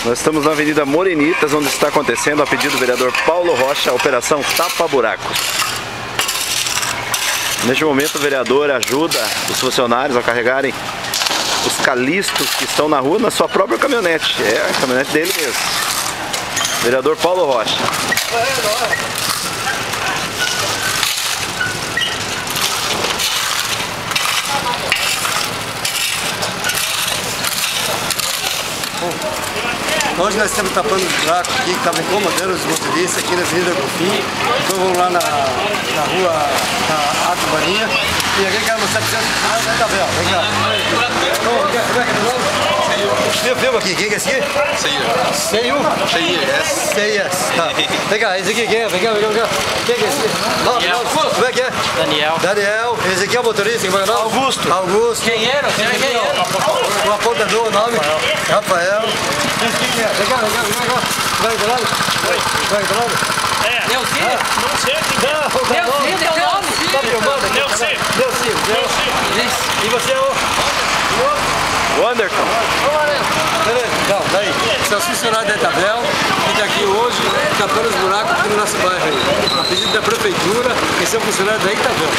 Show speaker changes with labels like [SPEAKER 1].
[SPEAKER 1] Nós estamos na Avenida Morenitas, onde está acontecendo, a pedido do vereador Paulo Rocha, a Operação Tapa Buracos. Neste momento o vereador ajuda os funcionários a carregarem os calistos que estão na rua na sua própria caminhonete. É a caminhonete dele mesmo. Vereador Paulo Rocha.
[SPEAKER 2] Hoje nós estamos tapando os buracos aqui que estavam incomodando os motoristas aqui na Avenida Golfim. Então vamos lá na rua da Ato Marinha. E aqui quero mostrar para vocês. Tá bem, vem cá. Como é que é o nome? Filma aqui, quem que é esse aqui? Seio. Seias. Tá. Vem cá, esse aqui quem é? Vem cá. Quem que é esse aqui? Nome. Como é que é? Daniel. Esse aqui é o motorista, como é o nome? Augusto. Quem era? O apontador, o nome? Rafael. Vem cá. Vai do lado? Vai do lado?
[SPEAKER 3] Neuci?
[SPEAKER 4] Não sei.
[SPEAKER 3] Neuci, teu nome?
[SPEAKER 2] Tá filmando?
[SPEAKER 4] Neuci.
[SPEAKER 2] E você é o?
[SPEAKER 1] Wanderson.
[SPEAKER 2] Beleza, então, daí. São os funcionários da Etabel, que está aqui hoje tapando os buracos aqui no nosso bairro aí. A pedido da prefeitura, que são funcionários da Etabel.